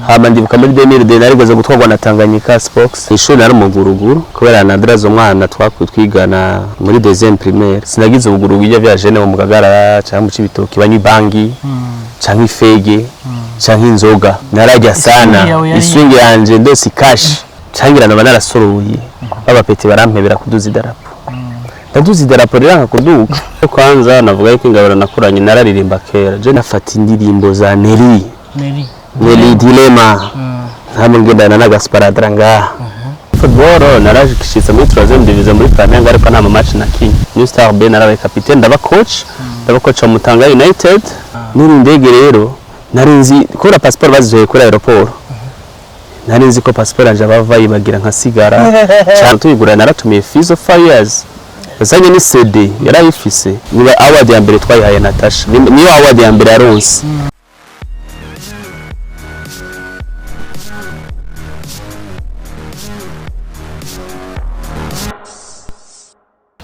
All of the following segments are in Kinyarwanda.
hama ndibuka muri 2000 narigeze gutwarwa na Tanganyika Sports ishuri nari umuguruguru kubera nadraza umwana twigana muri deuxième primaire sinagize ubuguruguru bijya vya jeune mu Kagara cyangwa mu Cibitoki banywi bangi cyangwa ifege cyangwa inzoga narajya sana iswingi yanje ndose cash cyangirana banarasoroye babapeti barampebera kuduza idarapo ndaduza idarapo rero nkakuduka kwanza navuga yuko ingabara nakuranye nararirimba kera je nafata indirimbo za Nelly Dilema hamwe ngendana na Gasparadra ngaha football narashikishitse muri 3e division muri Kamenge ariko nta match na King New Star B narabaye capitaine ndaba coach wa Mutanga United n'indege rero narinzi kora passport bazizoye kuri aeroport narinzi ko passport anje bavayi bagira nka sigara cyane tuyigura naratumiye fees of 5 years basanye ni CD yarayifise niba award ya mbere twayihaye Natasha niyo award ya mbere yaronse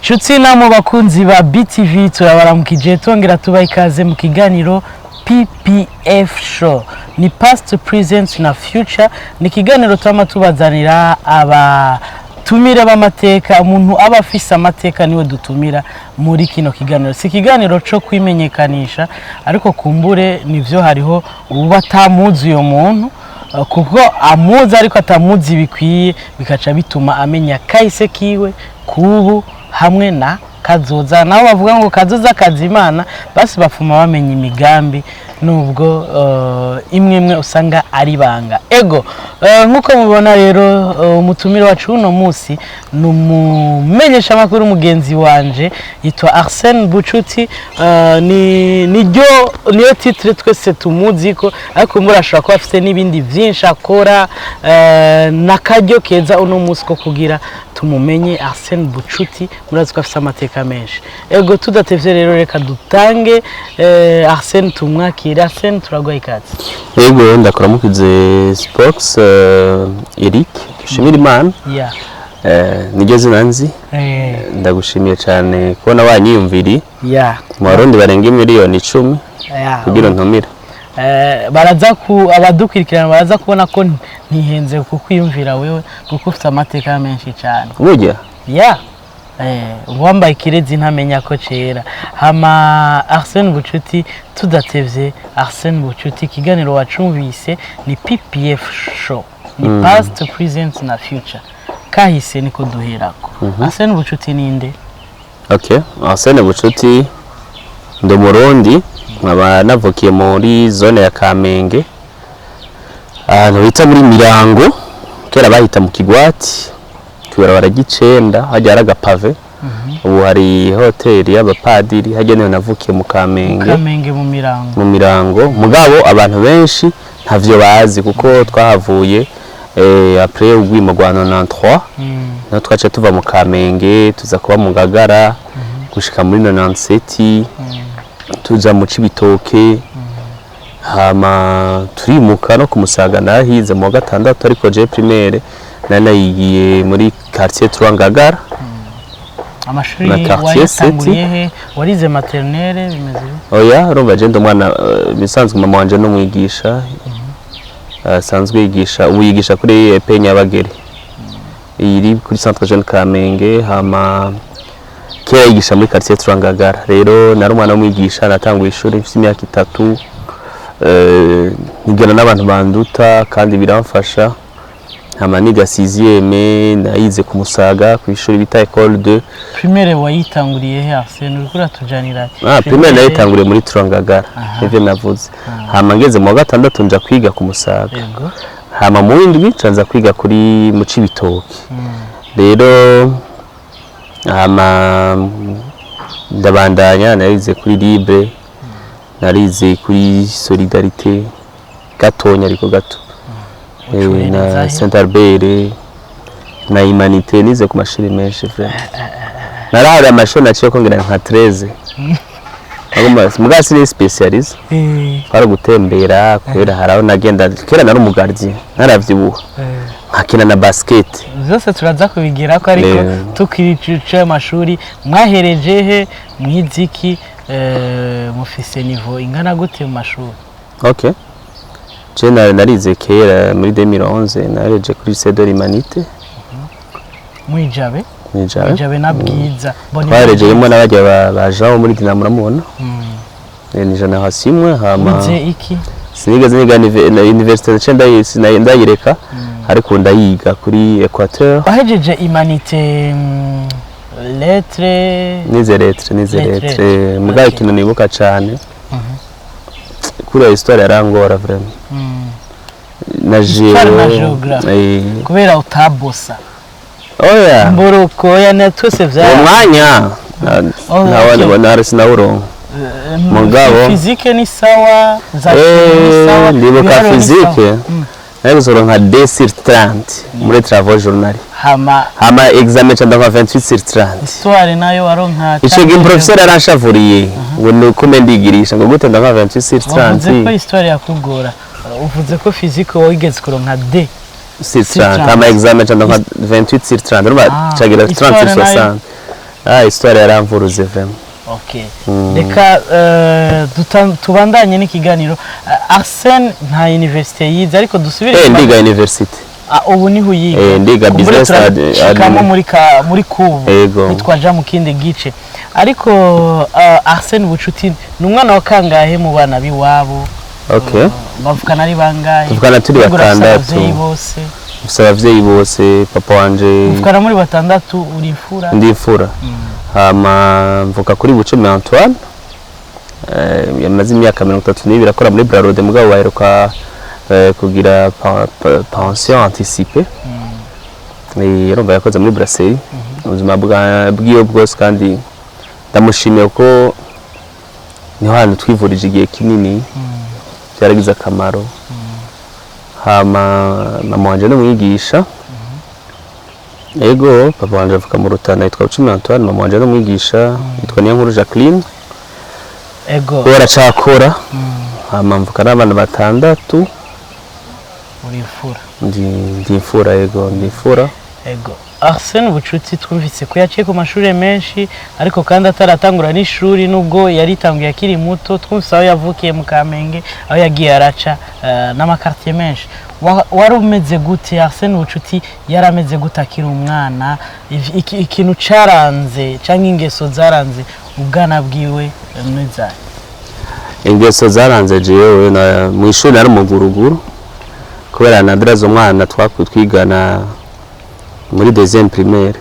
Chutsi mu bakunzi ba BTV turabaramukije twongera tubaye ikaze mu kiganiro PPF show ni past present na future ni kiganiro twama tubazanira tumira b'amateka umuntu aba afise amateka niwe dutumira muri kino kiganiro si kiganiro cyo kwimenyekanisha ariko kumbure nivyo hariho uba tamuzi uyo muntu kuko amuzi ariko atamuzi bikwiye bikaca bituma amenya kahise kiwe kubu hamwe na kazoza nabo bavuga ngo kazoza kazimana basi bafuma bamenya imigambi nubwo imwe usanga ari banga ego nkuko mubona rero umutumire wacu uno munsi numumenyesha makuru mugenzi wanje yitwa Arsène Bucuti niyo titre twese tumuzi ko ariko murashaka ko afite nibindi byinshi akora nakaryo keza uno munsi ko kugira tumumenye Arsène Bucuti murazi ko afite amateka menshi ego tudatevye rero reka dutange Arsène tumwakira Arsène turagwa ikaze ego ndakora mukize Sports Eric Shimira Imana niryo zinanzi ndagushimiye cyane kubona wanyiyumviri mu Barundi barenga miliyoni 10 kugira ntumira baraza ku abadukurikirana baraza kubona ko ntihenze kukwiyumvira wewe kuko ufite amateka menshi cyane burya wambaye kirezi ntamenya ko cera hama Arsène Bucuti tudatevye Arsène Bucuti kiganiro wacumvise ni PPF show ni past present na future kahise niko duherako Arsène Bucuti ninde okay Arsène Bucuti ndo Murundi nkaba navukiye muri zone ya Kamenge ahantu bita muri Mirango kera bahita mu Kigwati kubera baragicenda hajya aragapave ubu hari hotel y'abapadiri hagenewe navukiye mu Kamenge mu Mirango mugabo abantu benshi ntavyo bazi kuko twahavuye après ugwimo rwa 93 no twaje tuva mu Kamenge tuza kuba mu Ngagara gushika muri 97 tuza mu Cibitoke hama turimuka no kumusaga nahize mu gatandatu ariko je primaire nanayigiye muri quartier Ngagara amashuri wayitanguriye he warize maternelle bimeze oya urumva je ndumwana bisanzwe mama wanje no mwigisha sanzwe yigisha uyigisha kuri EP Nyabagere iri kuri Centre Jeune Kamenge hama kera yigisha muri quartier Ngagara rero nari umwana w'umwigisha natanguye ishuri mfite imyaka 3 nigana n'abantu banduta kandi biramfasha hama niga 6e nayize ku Musaga ku ishuri bita École de primaire wayitanguriye he Arsène urikura tujanira primaire nayitanguriye muri Ngagara ivyo navuze hama ngeze mu gatandatu nja kwiga ku Musaga hama mu windwi canza kwiga kuri mu Cibitoki rero hama ndabandanya narize kuri Libre narize kuri Solidarité gatonya ariko gato na Saint Albert na Humanité nize ku mashuri menshi vraiment narahari amashuri naciye ko ngira nka 13 mugasi ni specialist para gutembera kwera haraho nagenda kera nari umugardien naravyibuha nkakina na basket zose turaza kubigira ko ariko tukiricuce amashuri mwahereje he mwiziki mufise niveau ingana gute mu mashuri okay je narize kera muri 2011 nareje kuri lycée de l'Humanité Mwijabe Mwijabe na Bwiza twarejeyemo n'abajya bajaho muri Dinamo muramubona ni generation imwe hama uze iki sinigeze niga université ndayireka ariko ndayiga kuri Equateur wahejeje Humanité lettre mugaye ikintu nibuka cyane kuri histoire yarangora vraiment na géographie kubera utabosa oya mboroko ya natwese vya umwanya nawana bonara sinawuronka mugabo physique ni sawa za ni sawa ndibuka physique Nagusoro nka 2/30 muri travaux journal hama examen cyanda nka 28/30 histoire nayo waronka ico gihe professeur aranshavuriye ngo nukume ndigirisha ngo gute ndanga 28/30 uvuze ko histoire yakugora uvuze ko physique wigeze kuronka D 6/30 hama examen cyanda nka 28/30 ruba cagira 30/60 histoire yaramvuruze vraiment. Okay. Reka tubandanye n'ikiganiro. Arsene nta university yize ariko dusubire ndiga university. Ubu ni huyiga. Ndiga business admin muri kubu. Nitwaja mu kindi gice. Ariko Arsene Bucuti ni umwana wa kangahe mu bana biwabo? Okay. Bavukana ari bangahe? Bavukana turi batandatu. Abavyeyi bose papa wanje. Bavukana muri batandatu uri imfura? Ndi imfura. Hama mvuka kuri Bucumi Antoine yamaze imyaka 32 akora muri Brarode mugabo baheruka kugira pension anticipée yaromba yakoze muri Brasserie ubuzima bwiyo bwose kandi ndamushimiye ko ni hano twivurije igihe kinini byaragize akamaro. Hama mama wanje n'umwigisha ego papa wanje avuka mu Rutana yitwa Bucumi Antoine, mama wanje n'umwigisha yitwa Niyankuru Jacqueline ego baracakora. Hama mvuka n'abana batandatu uri imfura. Ndi imfura ego ndi imfura ego. Arsene Bucuti twumvise ko yaciye ku mashuri menshi ariko kandi ataratangura n'ishuri nubwo yaritanguye akiri muto. Twumvise aho yavukiye mu Kamenge aho yagiye araca n'amakartier menshi. Wari umeze gute Arsene Bucuti yarameze gute akiri umwana? Ikintu caranze cyangwa ingeso zaranze ubwana bwiwe neza? Ingeso zaranze jewe mu ishuri ari umuguruguru kubera nadraza umwana twigana muri deuxième primaire.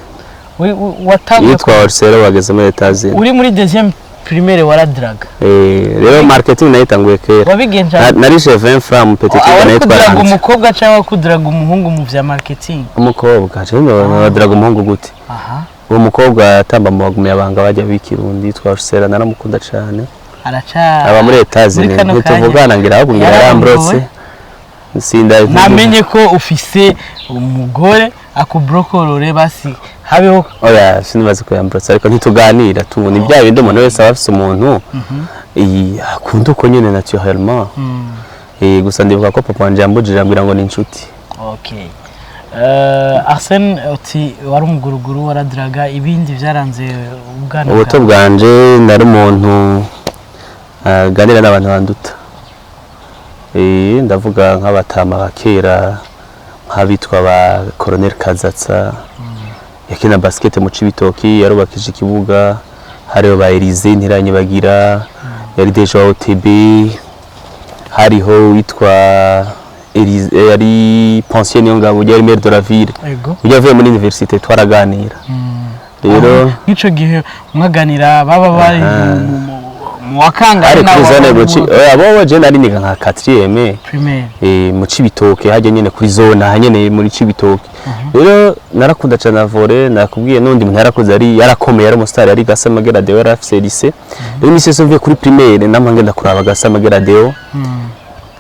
Yitwa Orsero wageze muri Etats-Unis. Uri muri deuxième primaire waradraga? Rero marketing nayitanguye kera. Wabigenja? Narishe 20 francs mu petit kigana yitwa Range. Umukobwa cyangwa kudraga umuhungu mu vya marketing? Umukobwa cyane wadraga umuhungu gute? Uwo mukobwa yatamba mu bagumye abanga bajya bikirundi yitwa Orsero naramukunda cyane. Aba muri Etats-Unis ntituvugana ngira ahubwo yarambrose. Namenye ko ufise umugore akubrokorore basi habeho oya sinibaze ko yambrose ariko ntituganira tubona ibya bindi umuntu wese afise umuntu akunda uko nyene naturellement gusa ndibuka ko papa wanje yambujije ambwira ngo ni inshuti. Okay. Arsene uti wari umuguruguru waradraga ibindi byaranze ubwana ubuto bwanje ndari umuntu ganira n'abantu banduta. Ndavuga nk'abatama bakera nk'abitwa ba Colonel Kazatsa yakina basket mu Cibitoki yarubakije ikibuga hariho ba Elise Ntiranye bagira yari deje wa OTB hariho witwa Elise yari pension yo ngabo yari maire de la ville yavuye muri université twaraganira rero nico gihe mwaganira baba bari mu wakanga ari kuri zone guci abo je nari niga nka 4e primaire mu Cibitoke haje nyene kuri zone hanyene muri Cibitoke. Rero narakunda cyane volley nakubwiye nundi muntu yarakoze ari yarakomeye ari umustar ari Gasamagera Deo yarafise lycée. Rero mise so mvuye kuri primaire namange ndakuraba Gasamagera Deo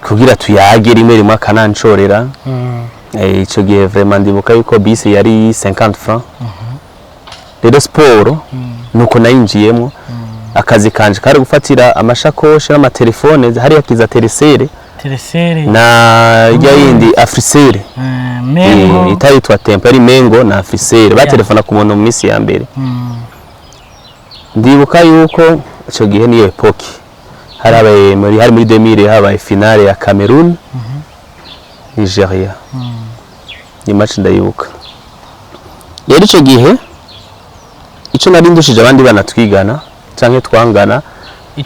kugira tuyage rimwe akanancorera. Ico gihe vraiment ndibuka yuko bisi yari 50 francs. Rero sport nuko nayinjiyemo akazi kanje kari gufatira amashakoshe n'amatelefone hari yakiza Teresere na yindi Africere Mengo itayitwa Tempo ari Mengo na Africere batelefona ku muntu mu minsi ya mbere. Ndibuka yuko ico gihe niyo epoque hari muri 2000 habaye finale ya Cameroon Nigeria ni match ndayibuka rero ico gihe ico nari ndushije abandi bana twigana canke twangana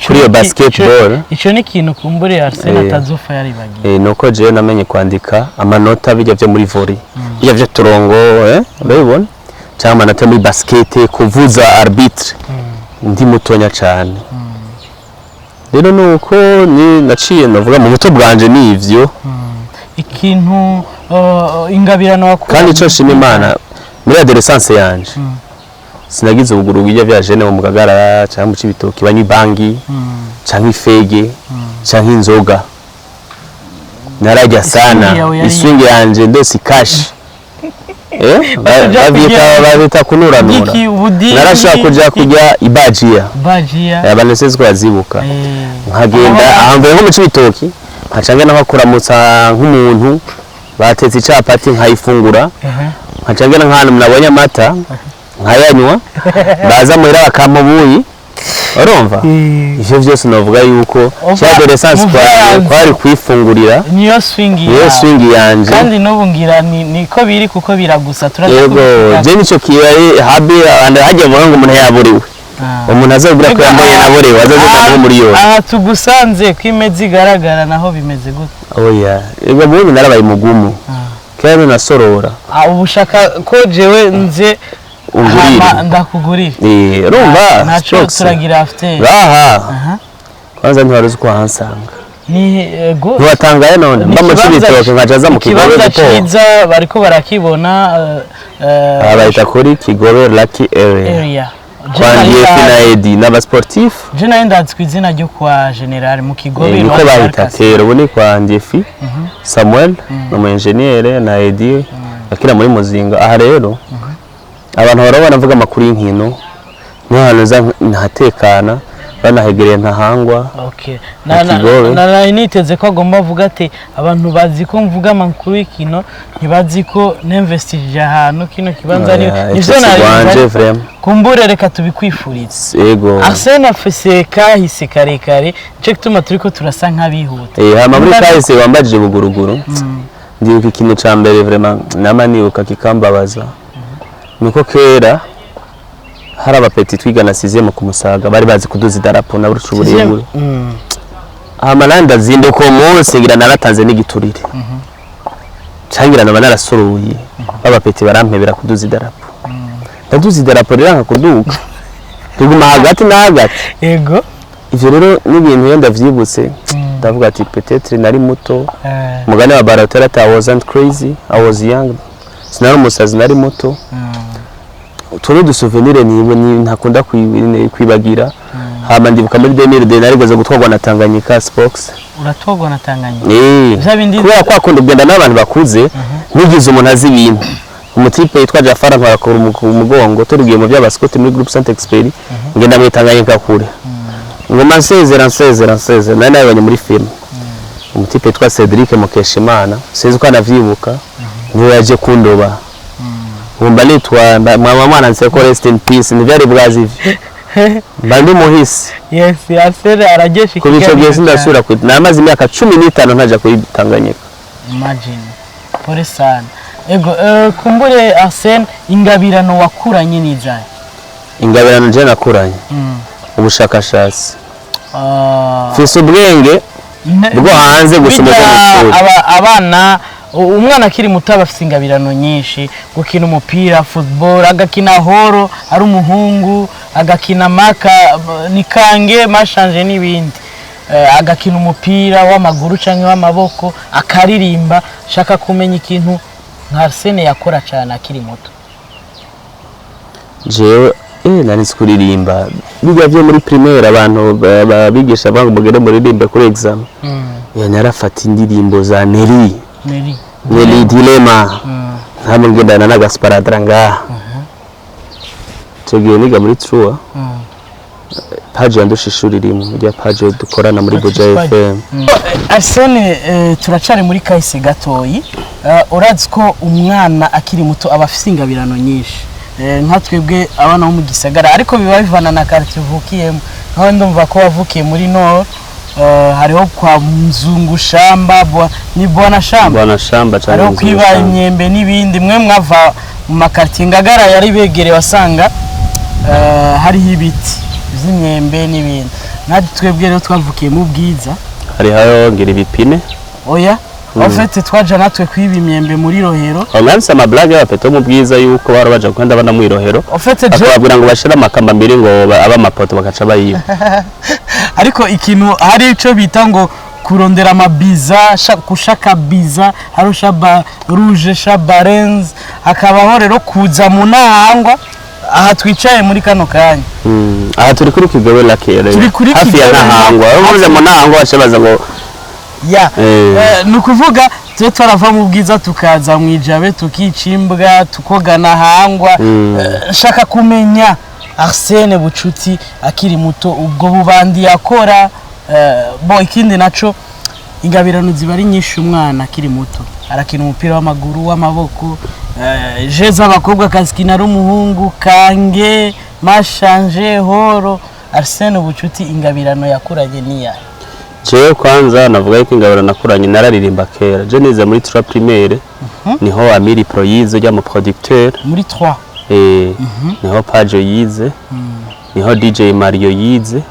kuri iyo basketball ico ni kintu kumbure Arsene atazofa yaribagiye nuko je namenye kwandika amanota bijya byo muri volley bijya byo turongo urabibona cyangwa amanota muri basket kuvuza arbitre ndi mutonya cyane rero nuko ni naciye navuga mu buto bwanje ni ivyo ikintu ingabirano wakora kandi cyo shima Imana muri adolescence yanje sinagize ubuguru bijya bya jene mu Mugagara cyangwa mu Cibitoki banywa bangi cyangwa ifege cyangwa inzoga narajya sana iswingi yanje ndose cash babita kunuranura narashaka kujya ibajia abanesezwe yazibuka nkagenda ahambaye nko mu Cibitoki nkacanga nakuramutsa nk'umuntu batetse icapati nkayifungura nkacanga nk'ahantu mnabonye amata nkayanywa baza muhira bakamubuyi urumva ivyo byose navuga yuko cyadolescence kwari kwifungurira niyo swing yanje kandi nubungira niko biri kuko biragusa yego je nico kiyaye habe hajya ngo umuntu yaburiwe umuntu azabura ko yambaye naborewe azaza muri yo tugusanze kwimeze igaragara naho bimeze gute oya ego bunyi narabaye mugumu kandi nasorora ubushaka ko jewe nze ndakugurira urumva naco turagira after kwanza ntiwaruzi ko hansanga ni go ntiwatangaye none mba mu Cibitoke nkajaza mu Kigobe ciza bariko barakibona abayita kuri Kigobe Lucky area kwangiye finayedi n'aba sportif je nayo ndatswe izina ryo kwa General mu Kigobe niko bahita tero buni kwangiye fi Samuel no engineer na Edi akira muri Muzinga aha rero abantu barabona avuga amakuru y'inkino niho hanoza ntatekana banahegereye ntahangwa okay na niteze ko agomba avuga ati abantu bazi ko mvuga amakuru y'ikino ntibazi ko n'investige ahantu kino kibanza nivyo nanje vraiment kumbure reka tubikwifuriza yego Arsene afise kahise karekare cyo gituma turiko turasa nkabihuta hama muri kahise wambajije buguruguru ndibuka ikintu ca mbere vraiment namaniuka kikambabaza nuko kera hari abapeti twigana sizemo ku Musaga bari bazi kuduza idarapo na burucu burebure amalanda zinde ko munsi ngira naratanze n'igiturire cangira na banarasoroye abapeti barampebera kuduza idarapo ndaduza idarapo rero kuduga tuguma hagati na hagati yego ivyo rero n'ibintu yenda vyibutse ndavuga ati peut-être nari muto mugane wa Baratera I wasn't crazy I was young sinari umusazi nari muto turi dusouvenir niwe ntakunda kwibagira hama ndibuka muri 2000 narigeze gutwagwa na Tanganyika Sports uratwagwa na Tanganyika byabindi kubera kwakunda ugenda n'abantu bakuze nigize umuntu azi ibintu umutipe yitwa Jafara nkakora umugongo turugiye mu by'abaskoti muri groupe Saint Expert ngenda mu Tanganyika kure ngo mansezera nari nabonye muri film umutipe yitwa Cedric Mukeshimana sinzi ko anavyibuka niwe yaje kundoba umba nitwa mama mwana nseko rest in peace ni byari bwazi bandi muhisi yes Arsene aragesha ko bico byose ndasura ku namazi imyaka 15 ntaja kuyitanganyika imagine pore sana ego kumbure Arsene ingabirano wakuranye n'izaye ingabirano je nakuranye ubushakashatsi fise ubwenge bwo hanze gusoma abana umwana akiri muto abafite ingabirano nyinshi gukina umupira football agakina horo ari umuhungu agakina maka nikange mashanje n'ibindi agakina umupira w'amaguru canke w'amaboko akaririmba shaka kumenya ikintu nka Arsene yakora cyane akiri muto jewe nari kuririmba bijya byo muri primaire abantu babigisha bangu mugere muri rimba kuri exam yarafata indirimbo za Nelly Dilema hamwe ngendana na Gasparadra ngaha tugiye niga muri Trua page yandushishuri rimwe rya page dukorana muri Buja FM Arsene turacari muri kahise gatoyi urazi ko umwana akiri muto aba afite ingabirano nyinshi nka twebwe abana bo mu gisagara ariko biba bivana na quartier uvukiyemo nkaho ndumva ko wavukiye muri Nord hariho kwa Mzungu Shamba ni Bwana Shamba cyane hariho kwiba imyembe n'ibindi mwe mwava mu makartier Ngagara yari begereye wasanga hariho ibiti by'imyembe n'ibindi nadi twebwe rero twavukiye mu Bwiza hari hayo ngira ibipine oya en fait twaje natwe kwiba imyembe muri Rohero omwanse ama blague y'abapeto mu Bwiza yuko baro baje kwenda bana mu Rohero en fait akababwira ngo bashira amakamba mbere ngo aba amapoto bakaca bayiba ariko ikintu hari ico bita ngo kurondera amabiza kushaka biza haro shaba rouge shaba renz akabaho rero kuza mu ntangwa aha twicaye muri kano kanya aha turi kuri Kigobe Lake hafi ya Ntahangwa uvuze mu Ntahangwa bashabaza ngo ya nukuvuga twe twarava mu Bwiza tukaza mu Ijabe tukicimbwa tukogana hangwa shaka kumenya Arsene Bucuti akiri muto ubwo bubandi yakora bo ikindi naco ingabirano zibari nyinshi umwana akiri muto arakina umupira w'amaguru w'amaboko jeza abakobwa kazikina ari umuhungu Kange Mashanje Horo Arsene Bucuti ingabirano yakuranye niya jewe kwanza navuga yuko ingabirano nakuranye nararirimba kera je nize muri 3 primaire niho Amiri Pro yize rya mu producteur muri 3 niho Pajo yize niho DJ Mario yize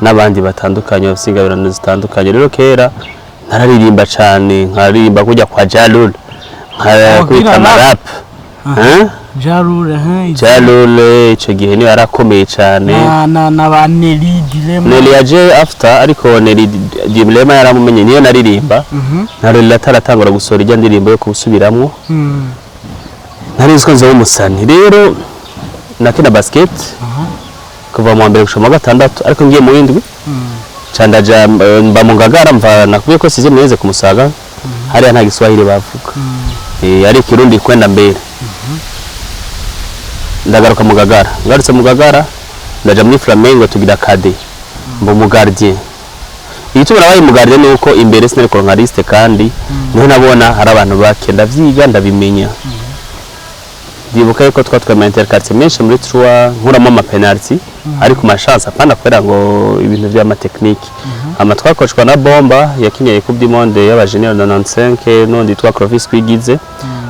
n'abandi batandukanye bafite zitandukanye rero kera nararirimba cyane nkaririmba kujya kwa Jalul nkakubita amarap Jalul icyo gihe niyo yarakomeye cyane na ba Nelly Dilema Nelly yaje after ariko Nelly Dilema yaramumenye niyo naririmba narari lataratangura gusora ijya ndirimbo yo kusubiramwo narizwe nzo umusani rero nakina basket kuva mu mbere gushoma gatandatu ariko ngiye mu windwi candaja mba mu Ngagara mva nakuye ko size mweze kumusaga hari nta Giswahili bavuga ari Kirundi kwenda mbere ndagaruka mu Ngagara ngarutse mu Ngagara ndaja muri Flamengo tugira kade mbo mu gardien icyo barabaye mu gardien nuko imbere sinari koronaliste kandi niho nabona hari abantu bakenda vyiga ndabimenya ndibuka yuko twatwema interquartier menshi muri 3 nkuramo ama penalty ariko mashance apana kwera ngo ibintu by'ama technique ama twakochwa na Bomba yakinyeye Coupe du Monde y'aba junior 95 n'undi twa Clovis kwigize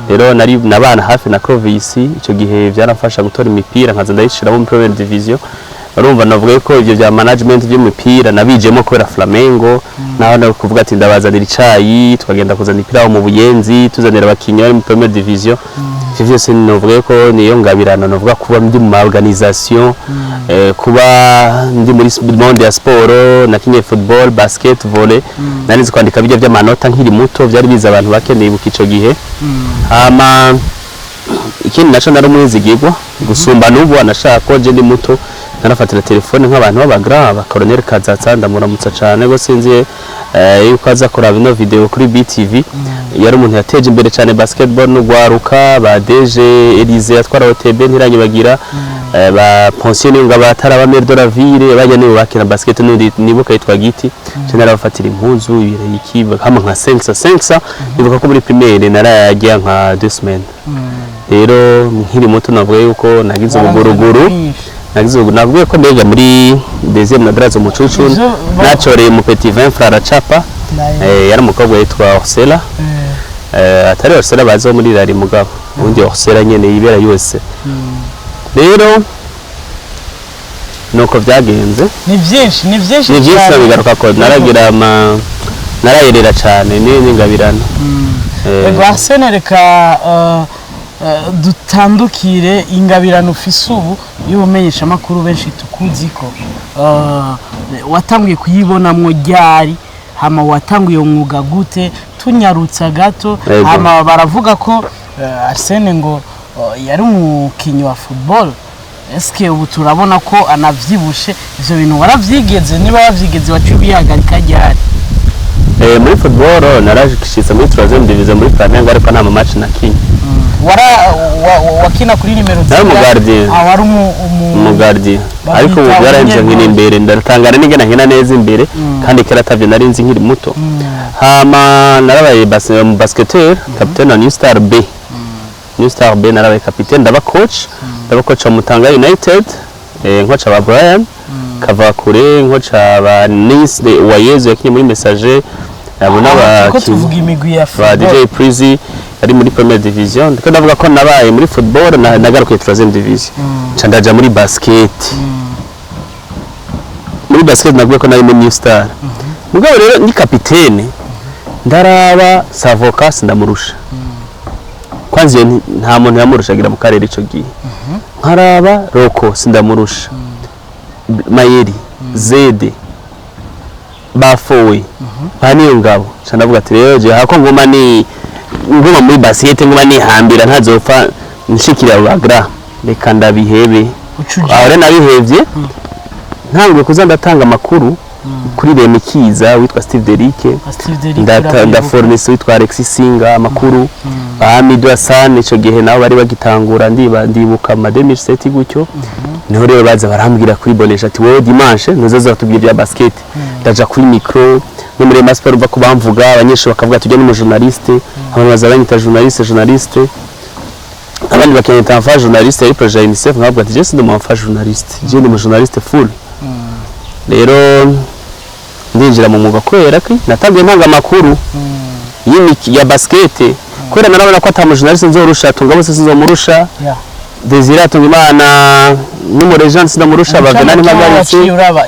rero nari nabana hafi na Clovis icyo gihe byaramfasha gutora imipira nkaza ndayishira mu Premier Division urumva navuga ko ibyo bya management by'umupira nabijemo kwera Flamengo naho no kuvuga ati ndabazanira icayi twagenda kuzana ipira mu Buyenzi tuzanira abakinnyi mu Premier Division vyose novuga ko niyo ngabirano novuga kuba ndi mu organisation kuba ndi muri monde ya sport nakinye football basket volley nanize kwandika bijya by'amanota nkiri muto byari biza abantu bakeneye bukico gihe ama ikindi naco nari umwizigirwa gusumba n'ubu anashaka ko je ndi muto narafatira telefone nk'abantu b'abagra ba Colonel Kazatsa ndamuramutsa cyane go sinziye yuko aza kuraba ino video kuri BTV yari umuntu yateje imbere cyane basketball no gwaruka ba DG Elise atwara OTB ntiranye bagira ba pensione ngaba taraba mer de la ville bajya nibo bakina basket n'undi nibuka yitwa Giti cyane bafatira impuzu ibire ikiba kama nka 5 nibuka ko muri primaire narajya nka 2 semaines rero nkiri muto navuga yuko nagize ubuguruguru navuye ko mbega muri deuxième nadrazo mu cucu nacoreye mu petit vin frère Chapa yari umukobwa yitwa Orsela atari Orsela bazo muri rari mugabo undi Orsela nyene yibera yose rero nuko byagenze ni byinshi bigaruka ko naragira narayerera cyane n'ingabirano Arsene reka dutandukire ingabirano ufise ubu y'ubumenyesha makuru benshi tukuzi ko watanguye kuyibonamwo ryari hama watanguye umwuga gute tunyarutsa gato hama baravuga ko Arsene ngo yari umukinyi wa football eske ubu turabona ko anavyibushe ivyo bintu waravyigeze niba wavyigeze wacubihagarika ryari muri football narashikishitse muri 3e division muri Flamengo ariko nta match nakinye wakina kuri nimero 10 umugardien wari umugardien ariko byaranze nkiri imbere ndatangara nigena nkina neza imbere kandi kera tavye nari nzi nkiri muto hama narabaye basketteur capitaine wa New Star B narabaye capitaine ndaba coach wa Mutanga United nkocha ba Brian kava kure nko caba Nice Uwayezu yakinye muri Messager abona ko tuvuga imigwi ya ba DJ Prizi ari muri Première Division ndiko ndavuga ko nabaye muri football nagarukiye 3e division candaja muri basket muri basket naguye ko nari mu New Star mugabo rero ni kapitene ndaraba Savocas ndamurusha kwanze nta muntu yamurushagira mu karere ico gihe nkaraba Roko sindamurusha Mayeri Zede Bafowe baniyo ngabo candavuga ati rero je hako ngoma muri basket ngoma ni hambira ntazopfa nshikira bagra reka ndabihebe aho nabihevye ntangwe kuza ndatanga amakuru kuri Remikiza witwa Steve Derike nda fornise witwa Alexis Singa amakuru Hamidu Hassan ico gihe nabo bari bagitangura ndibuka 2007 gutyo niho rero baza barambwira kuri Bonesha ati wowe dimanche ntuzaza tubwira bya basket ndaja kuri micro no muri Masport uva kubamvuga abanyeshuri bakavuga tujye n'umu journaliste abantu bazabanyita journaliste abandi bakanyita mfa journaliste ari projet UNICEF nkavuga ati je ndi mu mfa journaliste je ndi mu journaliste full rero ndinjira mu mwuga kwera ki natangiye ntanga amakuru ya basket kwera narabona ko atamu journaliste nzorusha tunga bose sinzomurusha Desire Atungimana n'umu regent sinamurusha bavenani mpagaritse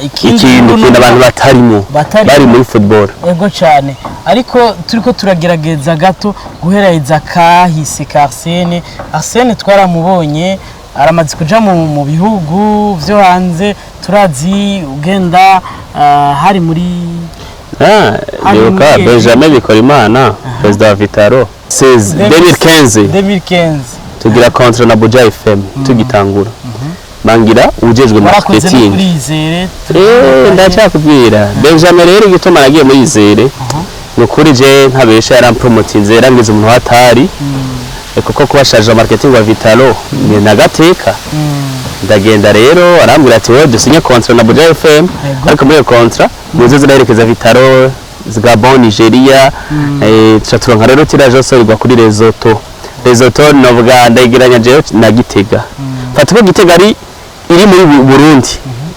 ikintu abantu batarimo bari muri football ego cyane ariko turiko turagerageza gato guhereza kahise ka Arsene twaramubonye aramaze kuja mu bihugu vyo hanze turazi ugenda hari muri Leoka Benjamin Bikorimana president wa Vitaro 2015 tugira contre na Buja FM tugitangura bangira ujejwe marketing ndacakubwira Benjamin rero gituma nagiye muri Izere nukuri je ntabesha yarampromotinze yarangize umuntu hatari kuko kubashaje marketing wa Vitalo ni nagateka ndagenda rero arambwira ati wewe dusinye contrat na Buja FM ariko muri contrat muzo ziraherekeza Vitalo Gabon Nigeria turonka rero tiraje sorirwa kuri Lesotho novuga ndagiranya je na Gitega fata ko Gitega ari iri muri Burundi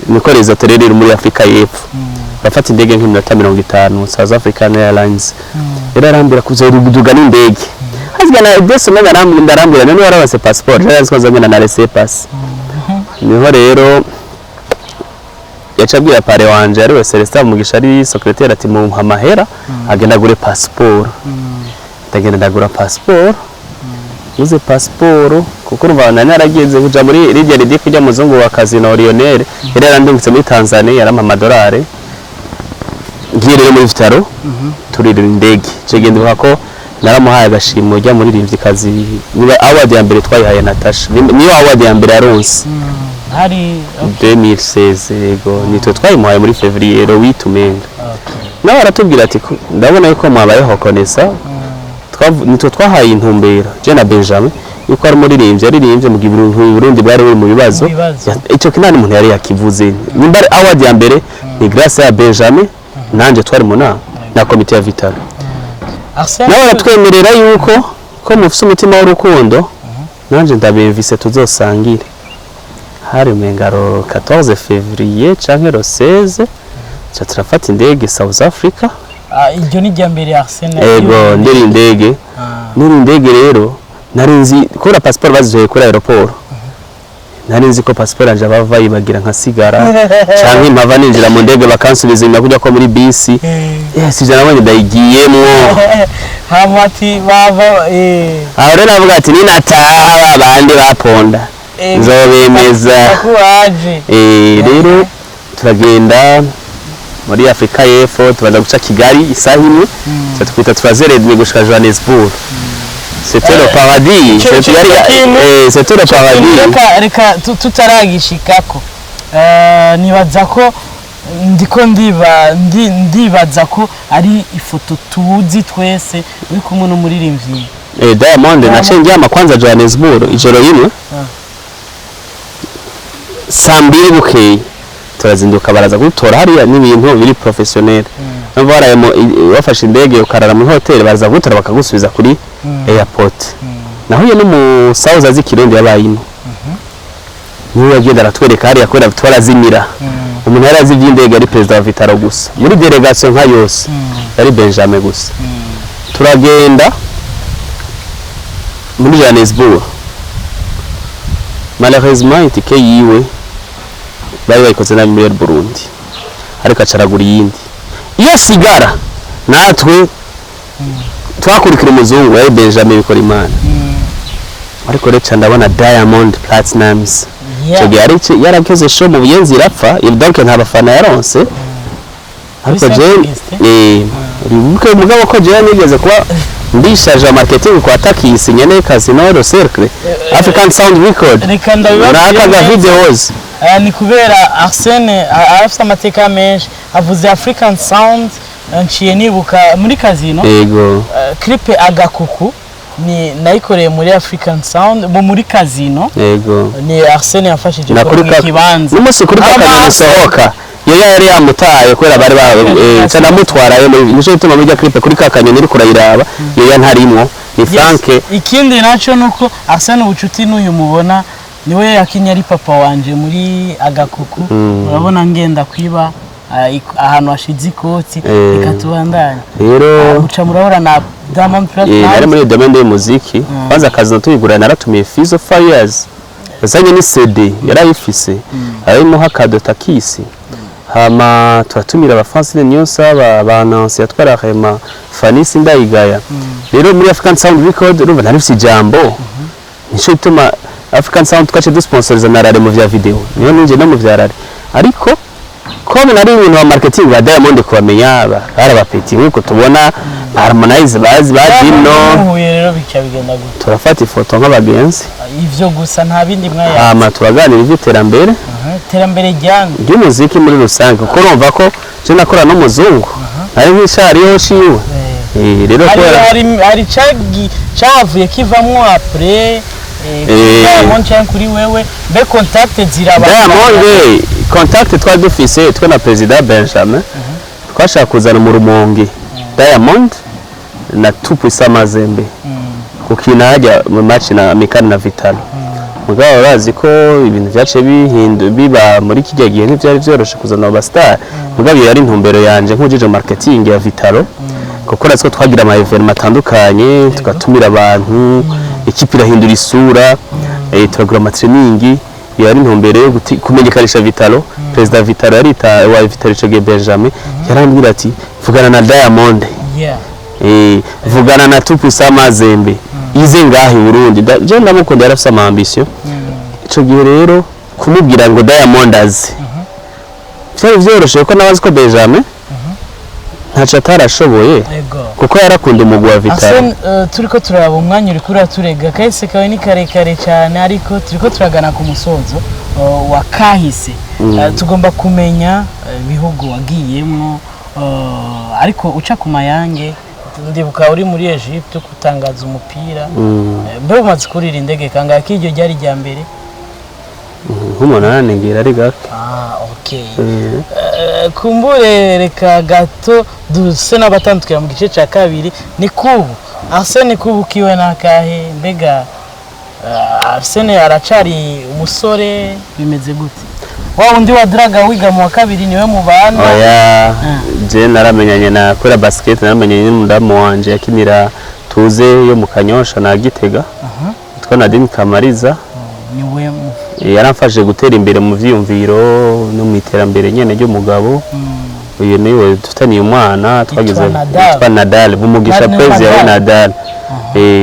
niko Lesotho rero iri muri Afrika y'Epfo bafata indege nk'iminota 50 South African Airlines rero arambwira kuzoruduga n'indege hazigana ibese mega ndarambwira none warabase passport rero twazanye na laissez passer niho rero yacabwira pare wanje ari we Celestin Mugisha ari secrétaire ati mu amahera agenda gure passport ndagenda ndagura passport uze passport kuko urumva narageze kuja muri Lydia Lidi kujya muzungu wa Casino Lionel yari yarandungitse muri Tanzania yarampa amadolari ngire muri Vitaro turira indege cegende ko naramuhaye agashimo ujya muri rimvyikazi niba award ya mbere twayihaye Natasha niyo award ya mbere yaronse hari 2016 yego nitwe twayimuhaye muri Fevrier ro witumenga nawe aratubwira ati ndabona yuko mwabayeho konesa nitwe twahaye intumbero je na Benjamin yuko ari muri rimvye aririmbye mu Burundi bwari buri mu bibazo ico kinani umuntu yari yakivuze nimba award ya mbere ni grâce ya Benjamin nanje twari mu na komite ya Vitalo nawe aratwemerera yuko ko mufise umutima w'urukundo nanje ndabimvise tuzosangire hari mengaro 14 février canke 16 turafata indege South Africa iryo ni rya mbere Arsene ego ndiri indege rero narinzi kora passport bazizoye kuri aeroport narinzi ko passport anje bava yibagira nka sigara canke impava ninjira mu ndege bakansubiza inyuma kujya ko muri bisi sije nabonye ndayigiyemwo hamati bava aho rero navuga ati ni nataha abandi baponda nzobemeza rero turagenda muri Afrika y'Epfo tubaza guca Kigali isaha imwe twita turazeredwe gushika Johannesburg c'était le paradis c'était le paradis reka tutaragishikako nibaza ko ndiko ndibaza ko ari ifoto tuzi twese uri kumwe no muririmbyi Diamond naciye njyama kwanza Johannesburg ijoro rimwe sambiri bukeye turazinduka baraza gutora hariya n'ibintu biri professionnel nabo barayemo bafashe indege ukarara mu hotel baraza gutora bakagusubiza kuri airport naho ye no mu South azi Kirundi yabayimo niwe yagenda aratwereka hariya kwera twarazimira umuntu yarazi iby'indege ari perezida wa Vitaro gusa muri delegation nka yose yari Benjamin gusa turagenda muri Johannesburg malheureusement itike yiwe bari bayikoze na muri Burundi ariko acaragura yindi iyo sigara natwe twakurikira umuzungu yari Benjamin bikora imana ariko recha ndabona Diamond Platnumz yarakoze show mu Buyenzi irapfa donc nta bafana yaronse ariko je mugabo ko je nigeze kuba ndishaje marketing kwa Takisi nyene Casino do Cercle African Sound Record nakaga videos ni kubera Arsene afite amateka menshi avuze African Sound nciye nibuka muri Casino yego clip Agakuku ni nayikoreye muri African Sound muri Casino yego ni Arsene yafashije ku kibanza n'umusi kuri Casino sohoka yari yamutaye kwera bari cyana mutwarayo nico bituma muri clip kuri kakanyoni iri kurayiraba yari ntarimwo ni Frank ikindi naco nuko Arsene ubucuti n'uyu mubona niwe yakinya ari papa wanje muri Agakuku urabona ngenda kwiba ahantu hashize ikoti ikatubandanya rero muca murabona na Diamond Platnumz yari muri domaine y'umuziki kwanza akazi natuyigura naratumiye Fizo Fires yazanye ni CD yarayifise arimo hakado Takisi hama twatumira abafansine nyonsa abanansi yatwara Rema Fanisi Ndayigaya rero muri African Sound Record urumva narifise jambo nico bituma African Sound twace dusponsoriza narare mu vya video niyo ninje no mu vyarare ariko comme nari ibintu wa marketing ba Diamond kubamenya barabapeti nkuko tubona Harmonize bazi badino rero bica bigenda gute turafata ifoto nk'abagenzi ivyo gusa nta bindi mwaya ama turaganira ivy'iterambere terambere ryanga ry'umuziki muri rusange kuko urumva ko je nakora no muzungu ari nk'ishariyo shiwe rero ko hari cavuye kivamwo après Diamond cyane kuri wewe be contact ziraba Diamond contact twa dufise twa na president Benjamin twashaka kuzana mu Rumonge Diamond na Tupuisa Mazembe kukina hajya mu match na Mikani na Vitalo mugabo bazi ko ibintu byace biba muri kijya gihe ntivyari byoroshe kuzana aba star mugabo yari intumbero yanje nk'ujije marketing ya Vitalo kuko natwe twagira ama event atandukanye tugatumira abantu ikipe irahindura isura turagura amatraining yari intumbero yo kumenyekanisha Vitalo president Vitalo yarita wa Vitalo Chege Benjamin yarambwira ati vugana na Diamond vugana na Tupuisa Mazembe ize ngahe Burundi je ndamukunda yarafise ama ambition ico gihe rero kumubwira ngo Diamond azi cyari vyoroshe ko nabazi ko Benjamin ntaca atarashoboye kuko yarakunda umugwi wa Vitalo turiko turaba umwanya uri kuri turega kahise kawe ni karekare cyane ariko turiko turagana ku musozo wa kahise tugomba kumenya bihugu wagiyemo ariko uca ku mayange ndibuka uri muri Egypte kutangaza umupira mbe umaze kurira indege kanga kijyo ryari rya mbere nk'umunani ngira ari gake okay kumbure reka gato duse n'abatandukira mu gice ca kabiri ni kubu Arsene kubu kiwe nakahe mbega Arsene aracari umusore bimeze gute wa undi wa draga wiga mu wa kabiri niwe mu bana oya je naramenyanye na kora basket naramenyanye n'umudamu wanje yakinira tuze yo mu Kanyosha na Gitega twa Nadine Kamariza niwe yaramfashije gutera imbere mu vyiyumviro no mu iterambere nyene ryo mugabo uyu niwe dufitaniye umwana twagize twa Nadal bumugisha prezi ya Nadal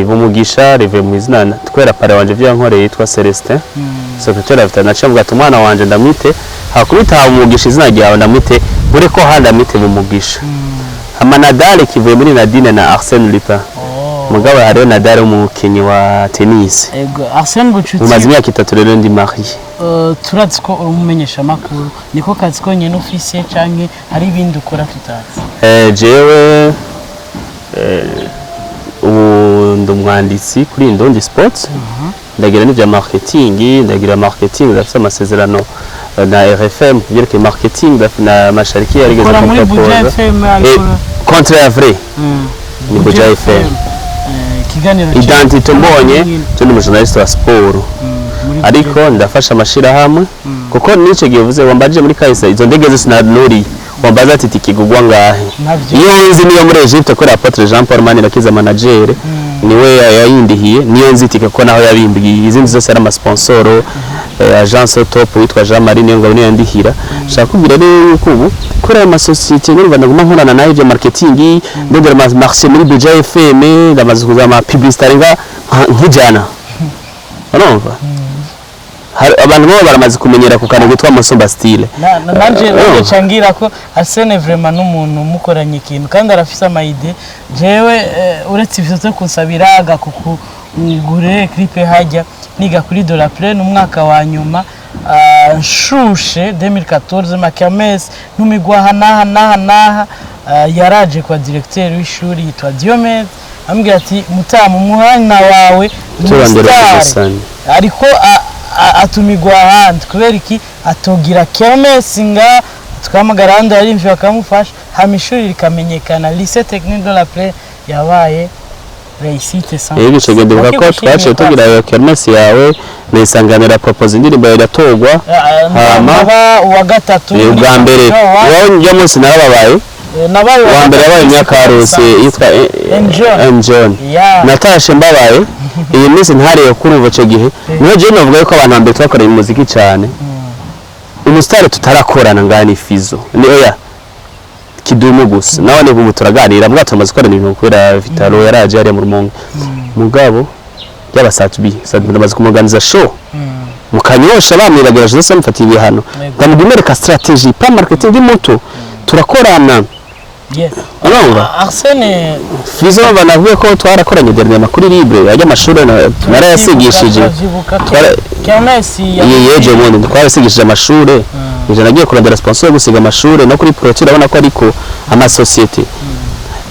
bumugisha rive mu izina twera pare wanje vyankoreye yitwa Celestin secretary afite nacavuga ati umwana wanje ndamwite hakubita umugisha izina ryawe ndamwite bure ko handa mwite bumugisha ama Nadal kivuye muri Nadine na Arsène Lupin mugabo hariyo Nadal umukinyi wa tennis ego Arsène Bucuti umaze imyaka 3 rero ndi marié turatse ko umumenyesha makuru niko kazi ko nyene officier canke hari ibindi ukora tutazi jewe ndumwanditsi kuri Ndondi Sports ndagira n'ivya marketing ndagira marketing ndafite amasezerano na RFM byerekeye marketing na mashariki yarigeze kumpropose contre vrai ni Buja FM kiganiro identité mbonye cyo ni journaliste wa sport ariko ndafasha amashira hamwe kuko nico gihe uvuze wambaje muri kahise izo ndege zose sinanuriye wambaza ati tikigugwa ngahe iyo nzi niyo muri Egypte ko Apotre Jean Paul Manirakiza manager niwe yayindihiye niyo nzitike ko naho yabimbwiye izindi zose ari amasponsoro agence top witwa Jean Marie niyo ngabo niyo yandihira shaka kugira rero yuko ubu kuri ama societe nyine bandaguma nkorana nayo bya marketing ndongera marché muri budget FM ndamaze kuzama publicité nga nkijana urumva abantu baba baramaze kumenyera ku kantu gitwa Musumba style nanje changira ko Arsene vraiment n'umuntu mukoranye ikintu kandi arafise amayide jewe uretse ivyo zo kunsabiraga kukugure clip hajya niga kuri de la Plaine umwaka wa nyuma nshushe 2014 Makames numigwa hanaha yaraje kwa directeur w'ishuri yitwa Diomed ambwira ati mutamu muhana wawe ariko atumigwa ahandi kubera iki atogira kermesse nga tukamagara handi arimvye bakamufasha hamishuri rikamenyekana lycée technique de la Plaine yabaye réussite sans yego cegende ko twaje tugira iyo kermesse yawe nisanganira propose indirimbo iratogwa hama wa gatatu ubwa mbere wowe njye munsi narababaye nabaye wa mbere yabaye imyaka rose yitwa John natashe mbabaye iyi minsi ntariye kurumva cyo gihe niyo je navuga ko abantu bambe twakoreye umuziki cyane umusitari tutarakorana ngani Fizo ni oya kidumu gusa nawe ni ubu turaganira mbwa tumaze gukorana ibintu kubera Vitalo yaraje ari mu Rumonge mugabo y'abasatbi ndamaze kumuganiza show mukanyosha bamwirageraje zose mfatiye ibihano ndamugumereka strategy pa marketing y'imoto turakorana Arsene Fizo banavuye ko twarakoranye dernier makuru libre yajya amashuri narayasigishije yeje mundi twarasigishije amashuri ije nagiye kurandira sponsor yo gusiga amashuri no kuri proture abona ko ariko ama societe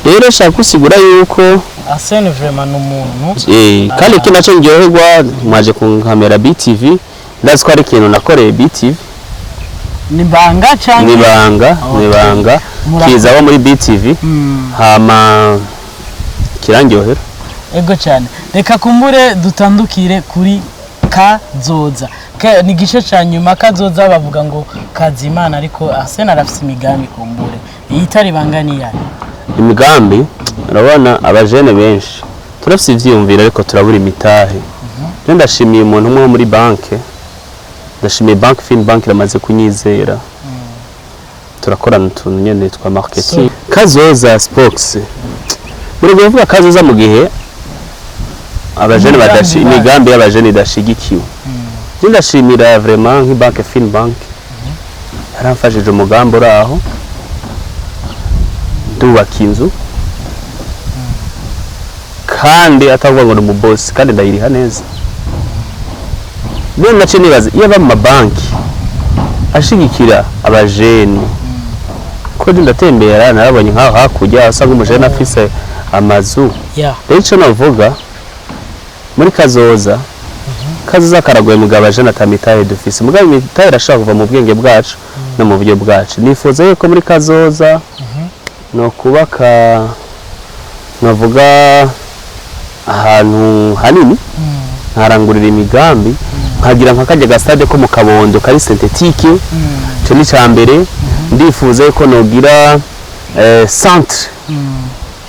rero shaka kusigura yuko Arsene vraiment n'umuntu kandi kinacho ngyoherwa mwaje ku kamera BTV ndazi ko ari ikintu nakoreye BTV nibanga cyane nibanga kiza wa muri BTV hama kirangyohera ego cyane reka kumbure dutandukire kuri Kazoza ni gice cyanyuma Kazoza bavuga ngo Kazimana ariko Arsene arafise imigambi kumbure yitari bangani yani imigambi urabona abajene benshi turafise ivyiyumvira ariko turabura imitahe ndashimiye umuntu umwe muri banke ndashimiye bank fin bank ramaze kunyizera turakorana utuntu nyene twa marketing Kazoza Sports muri kuvuga Kazoza mu gihe abajene badashi imigambi y'abajene idashigikiwe ndashimira vraiment nki bank fin bank yaramfashije umugambi uraho ndubaka inzu kandi atavuga ngo mu boss kandi ndayiriha neza none nace nibaza iyo aba mu banki ashigikira abajene ko ndatembera narabonye nkaho hakujya asanga umujene afise amazu rero ico navuga muri Kazoza karagoye mugabo abajene atamitaye dufise mugabo imitaye irashaka kuva mu bwenge bwacu no mu buryo bwacu nifuza yuko muri Kazoza no kubaka navuga ahantu hanini nkarangurira imigambi nkagira nkakajya ga stade ko mu Kabondo kari synthétique cyo ni cyambere ndifuza yuko nogira centre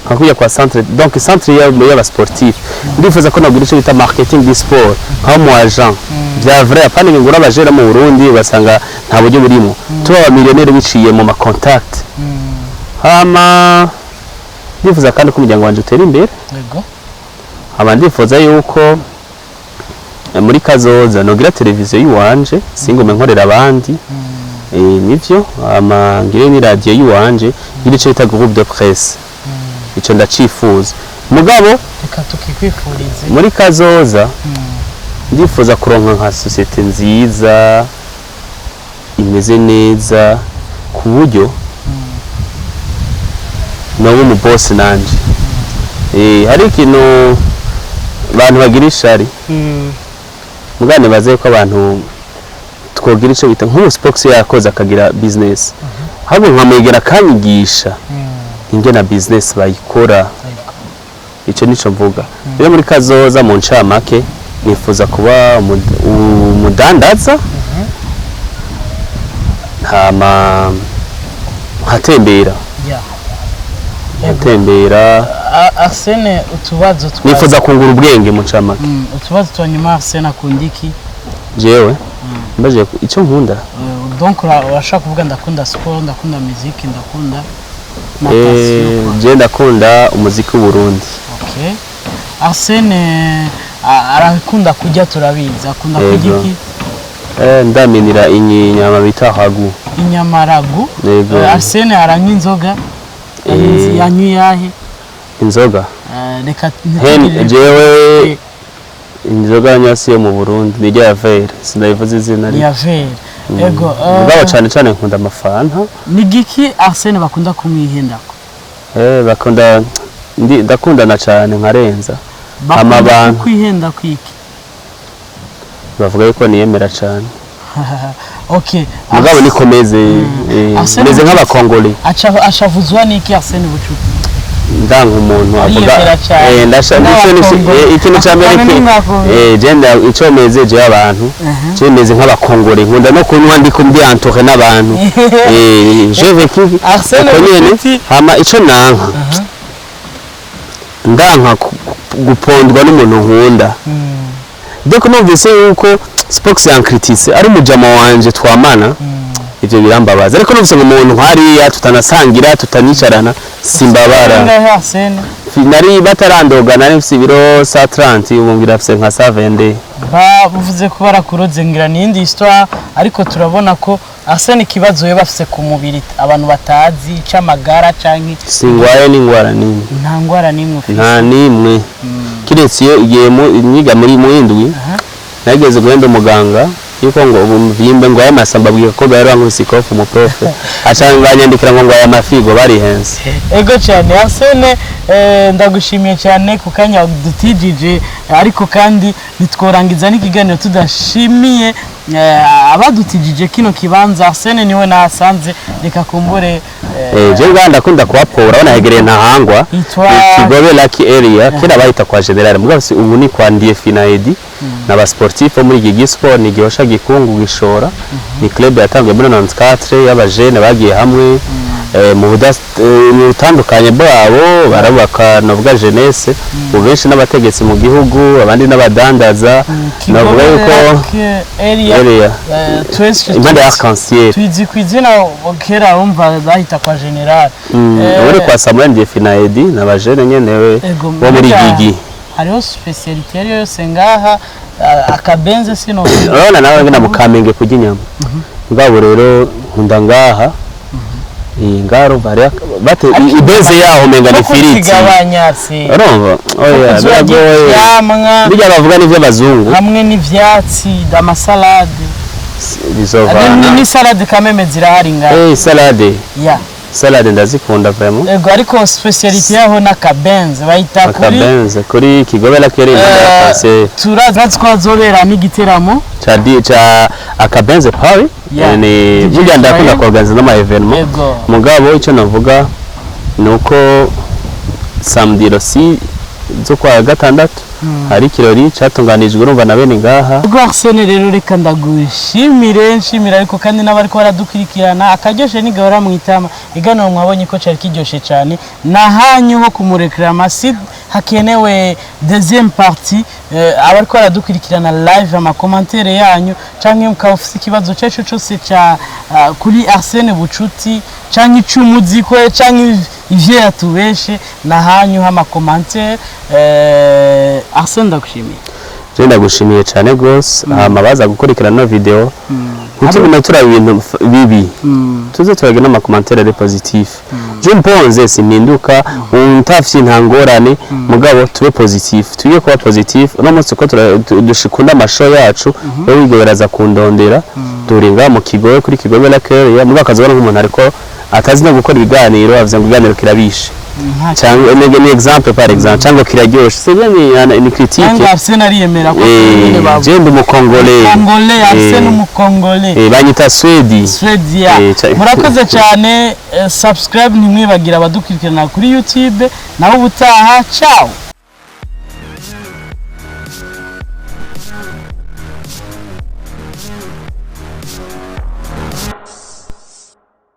hakuya kwa centre donc centre y'aba sportif ndifuza ko nogira icyo bita marketing du sport nka mu agent bya vrai apana ngura abajera mu Burundi basanga nta buryo burimo tuba ba millionnaire biciye mu ma contact hama ndifuza kandi ko umuryango wanje utera imbere yego hama ndifuza yuko muri Kazoza nogira televiziyo yiwanje singume nkorera abandi nivyo hama ngire ni radio yiwanje irico bita groupe de presse ico ndacifuza mugabo reka tukikwifurize muri Kazoza ndifuza kuronka nka societe nziza imeze neza ku buryo nawe mu boss nanje hari ikintu abantu bagira ishari mugane baze ko abantu twogira ico bita nk'umu sports yakoze akagira business habo nkamegera kanyigisha ingena business bayikora ico nico mvuga rero muri Kazoza mu ncamake nifuza kuba umudandaza hama hatembera yeah. hatembera Arsene utubazo nifuza kungura ubwenge mu camake utubazo twanyuma Arsene akundiki jewe mbaje icyo nkunda donc urashaka kuvuga ndakunda sport ndakunda musique ndakunda je ndakunda umuziki w'u Burundi. Okay. Arsene arakunda kujya turabiza akunda kujya iki ndaminira inyama bita hagu inyama ragu Arsene aranywa inzoga yanywa yahe inzoga reka jewe inzoga nyasi yo mu Burundi ni ya Vere sinayivuze izina ya Vere ego ngabo cyane nkunda amafanta ni giki Arsene bakunda kumwihendako bakunda ndakundana cyane nkarenza amabantu kwihenda kwiki bavuga yuko niyemera cyane okay mugabo nikomeze meze nk'abakongole achavuzwa niki Arsene Bucuti ndanga umuntu avuga ikintu cyambere genda icomeze je abantu cemeze nk'abakongole nkunda no kunywa ndi kumbi entouré n'abantu je vécu Arsene Bucuti hama ico nanka ndanka gupondwa n'umuntu nkunda donc numvise yuko Spox yankritise ari umujama wanje twamana ivyo birambabaza ariko numvise ngo umuntu hariya tutanasangira tutanicarana simbabara nari batarandoga nari mfise ibiro 130 ubu ngira mfise nka 70 bavuze ko barakuroze ngira n'indi histoire ariko turabona ko Arsene kibazo yo bafise ku mubiri abantu batazi icamagara canke singwaye n'ingwara nimwe nta ngwara nimwe nta nimwe kiretse iyo igiye niga muri muindwi nageze guhenda umuganga yuko ngo ubumvimbe ngo yamasamba bwiye ko bari bankubise ikofu mu profe acanga nyandikira ngo aya mafigo bari hense ego cyane Arsene ndagushimiye cyane ku kanya dutijije ariko kandi nitworangiza n'ikiganiro tudashimiye abadutijije kino kibanza Arsene niwe nasanze reka kumbure je nganda kunda kuhapora bana hegereye ntahangwa Kigobe Lucky Area kira bahita kwa General mugabo ubu ni kwa Ndiefi na Edi n'aba sportif muri Gigi Sport ni Gihosha Gikungu Gishora ni club yatangiye muri 94 y'abajene bagiye hamwe mu butandukanye bwabo barabaka novuga jeunesse ubenshi n'abategetsi mu gihugu abandi n'abadandaza novuga yuko area impande y'Arc-en-Ciel twizi kwizina kera umva bahita kwa General uri kwa Samuel Ndiefi na Edi n'abajene nyenewe bo muri Gigi hariho specialité yose ngaha akabenze sino urabona nawe ngina mukamenge kuginyama ngabo rero nkunda ngaha ingaro bari bate ibeze yaho menga ni firiti urumva oya biragoye bijya bavuga n'ivyo bazungu hamwe n'ivyatsi d'amasalade bizovana ni salade kameme zirahari ngaha salade ya salade ndazikunda vraiment ego ariko specialité yaho nakabenze bayita kuri Kigobe Lucky Area turaza twazobera n'igiteramo cha akabenze Paris ni burya ndakunda kuorganiza n'ama evenement mugabo icyo navuga nuko samedi rosi zo kwa gatandatu hari kirori cyatunganijwe urumva na bene ngaha ubwo Arsene rero reka ndagushimira ariko kandi n'abari ko baradukurikirana akaryoshe nigahora mu itama igano mwabonye ko cyari kiryoshe cyane nahanyu ho kumureklama sid hakenewe deuxième partie abari ko baradukurikirana live ama commentaire yanyu canke mukafise ikibazo cyacu cyose cya kuri Arsene Bucuti canke icumuziko canke ivyo yatubeshe nahanyu ha ama commentaire Arsene ndagushimiye je ndagushimiye cyane gose amabaza gukurikirana no video kuko binatura ibintu bibi tuze turage no commentaire ari positif je mponze siminduka untafye ntangorane mugabo tube positif tuye kuba positif no munsi ko dushikunda amasho yacu yo wigoberaza kundondera duringa mu Kigobe kuri Kigobe Lucky Area mubakazobona nk'umuntu ariko atazi no gukora ibiganiro avuze ngo ibiganiro kirabishe cyangwa ni exemple par exemple cyangwa kiraryoshe c'est bien ni critique cyangwa Arsene ariyemera ko je ndi umukongole Arsene umukongole banyita Swedi murakoze cyane subscribe ntimwibagira abadukurikirana kuri YouTube naho ubutaha ciao